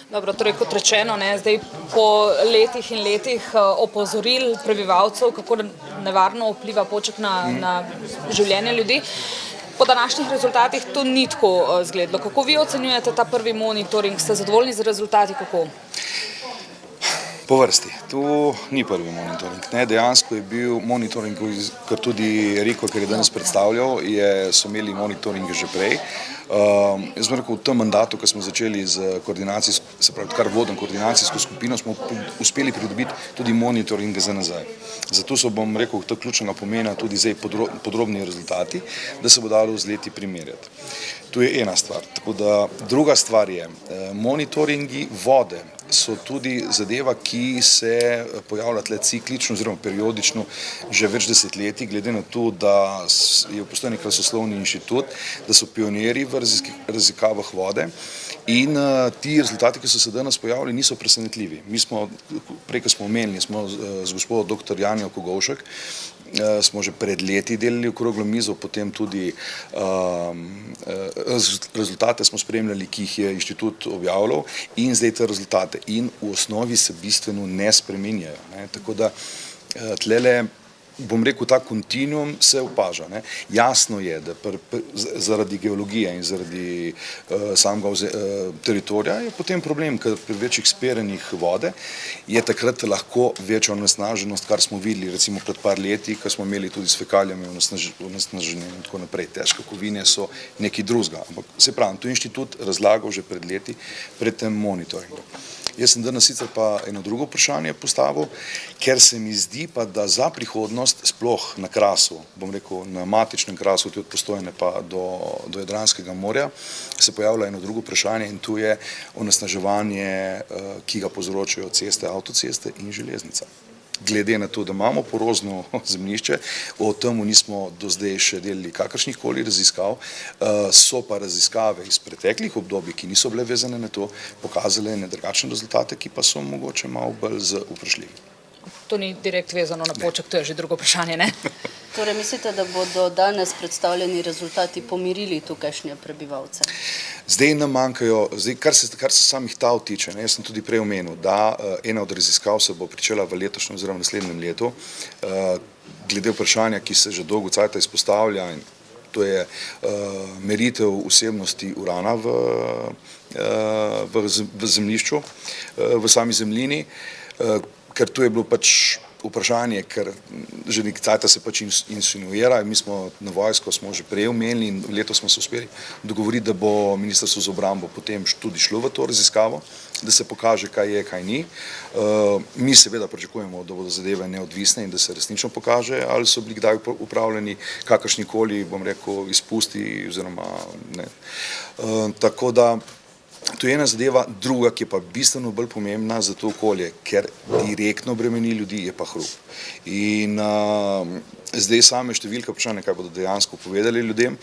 Dobro, torej kot rečeno, zdaj po letih in letih opozoril prebivalcev, kako nevarno vpliva poček na življenje ljudi. Po današnjih rezultatih to ni tako izgledalo. Kako vi ocenjujete ta prvi monitoring? Ste zadovoljni z rezultati? Kako? Po vrsti. To ni prvi monitoring. Dejansko je bil monitoring, kar tudi Riko, ker je danes predstavljal, so imeli monitoring že prej. Jaz bom rekel, v tem mandatu, ko smo začeli z koordinacijsko, se pravi, kar vodim koordinacijsko skupino, smo uspeli pridobiti tudi monitoring za nazaj. Zato so, bom rekel, to ključnega pomena tudi zdaj podrobni rezultati, da se bo dalo z leti primerjati. To je ena stvar. Tako da druga stvar je, monitoringi vode so tudi zadeva, ki se pojavlja tle ciklično oziroma periodično že več desetletij, glede na to, da je obstojen nek krasoslovni inštitut, da so pionirji v raziskavah vode in ti rezultati, ki so se danes pojavili, niso presenetljivi. Mi smo, prej ko smo omenili, smo z gospodom dr. Janjo Kogovšek, smo že pred leti delali okroglo mizo, potem tudi rezultate smo spremljali, ki jih je inštitut objavljal in zdaj te rezultate in v osnovi se bistveno ne spreminjajo. Tako da tlele, bom rekel, ta kontinuum se opaža. Jasno je, da zaradi geologije in zaradi samega teritorija je potem problem, ker pri večjih sperenjih vode je takrat lahko večja onesnaženost, kar smo videli recimo pred par leti, ko smo imeli tudi s fekalijami onesnaženje in tako naprej. Težke kovine so nekaj drugega. Ampak se pravi, to je inštitut razlagal že pred leti, pred tem monitoringom. Jaz sem danes sicer pa eno drugo vprašanje postavil, ker se mi zdi pa, da za prihodnost sploh na Krasu, bom rekel na matičnem Krasu, tudi od Postojne pa do Jadranskega morja, se pojavlja eno drugo vprašanje in to je onesnaževanje, ki ga povzročajo ceste, avtoceste in železnica. Glede na to, da imamo porozno zemljišče, o tem nismo do zdaj še delali kakršnih koli raziskav, so pa raziskave iz preteklih obdobij, ki niso bile vezane na to, pokazale drugačne rezultate, ki pa so mogoče malo bolj vprašljivi. To ni direkt vezano na poček, to je že drugo vprašanje, ne? Torej, mislite, da bodo danes predstavljeni rezultati pomirili tukajšnje prebivalce? Zdaj nam manjkajo, kar se samih tav tiče, jaz sem tudi prej omenil, da ena od raziskav se bo pričela v letošnjem oziroma naslednjem letu, glede vprašanja, ki se že dolgo cajta izpostavlja, in to je meritev vsebnosti urana v zemljišču, v sami zemljini, ker to je bilo pač vprašanje, ker že nekaj cajta se pač insinuira. Mi smo na vojsko smo že prej omenili in letos smo se uspeli dogovoriti, da bo Ministrstvo za obrambo potem tudi šlo v to raziskavo, da se pokaže, kaj je, kaj ni. Mi seveda pričakujemo, da bodo zadeve neodvisne in da se resnično pokaže, ali so bili kdaj upravljeni kakršnikoli, bom rekel, izpusti oziroma ne. Tako da to je ena zadeva, druga, ki je pa bistveno bolj pomembna za to okolje, ker direktno bremeni ljudi, je pa hrup. In zdaj same številke vprašanje, kaj bodo dejansko povedali ljudem,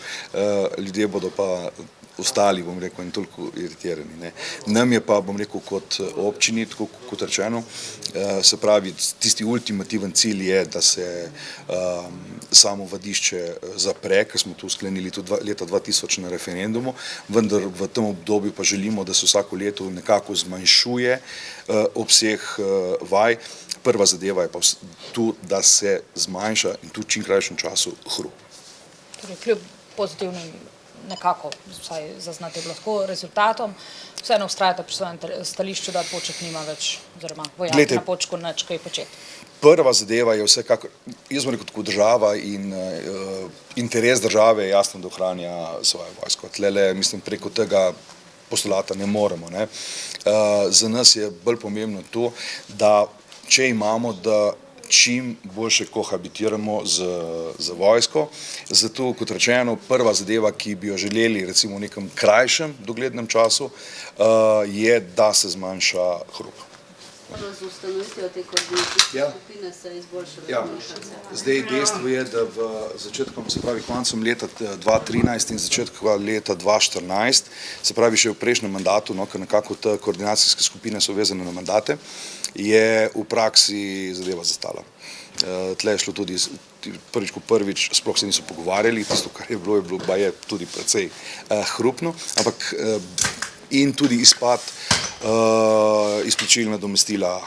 ljudje bodo pa ostali, bom rekel, in toliko iritirani. Nam je pa, bom rekel, kot občini, tako kot rečeno, se pravi, tisti ultimativen cilj je, da se samo vadišče zapre, ker smo to sklenili tudi leta 2000 na referendumu, vendar v tem obdobju pa želimo, da se vsako leto nekako zmanjšuje obseg vaj. Prva zadeva je pa tu, da se zmanjša in tu v čim krajšem času hrup. Torej, kljub pozitivnim nekako, vsaj zaznati je bilo tako, rezultatom, vseeno vztrajate pri svojem stališču, da poček nima več, oziroma vojaki na počku nič kaj početi. Prva zadeva je vsekakor, jaz bom rekel tako, država in interes države je jasno, da ohranja svoje vojsko. Tlele, mislim, preko tega postulata ne moremo. Za nas je bolj pomembno to, da če imamo, da čim boljše kohabitiramo z vojsko. Zato, kot rečeno, prva zadeva, ki bi jo želeli recimo v nekem krajšem doglednem času, je, da se zmanjša hrup. Z ustanovitvijo te koordinacijske skupine se izboljšajo komunikacije. Zdaj dejstvo je, da v začetkom, se pravi koncem leta 2013 in začetkom leta 2014, se pravi še v prejšnjem mandatu, ker nekako te koordinacijske skupine so vezane na mandate, je v praksi zadeva zastala. Tle je šlo tudi prvič, sploh se niso pogovarjali, tisto, kar je bilo tudi precej hrupno, ampak in tudi izpad izplačil nadomestila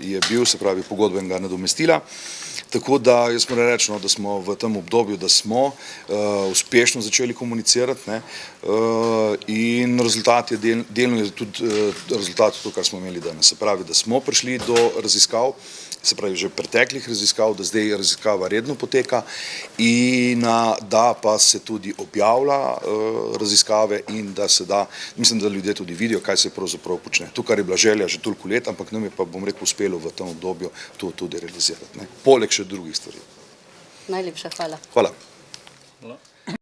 je bil, se pravi pogodbenega nadomestila. Tako da jaz moram reči, da smo v tem obdobju, da smo uspešno začeli komunicirati, ne, in rezultat je delno je tudi rezultat to, kar smo imeli danes. Se pravi, da smo prišli do raziskav, se pravi že preteklih raziskav, da zdaj raziskava redno poteka in da pa se tudi objavlja raziskave in da se da, mislim, da ljudje tudi vidijo, kaj se pravzaprav počne. To, kar je bila želja že toliko let, ampak nam je pa, bom rekel, uspelo v tem obdobju to tudi realizirati, ne. Poleg še drugih stvari. Najlepša hvala. Hvala.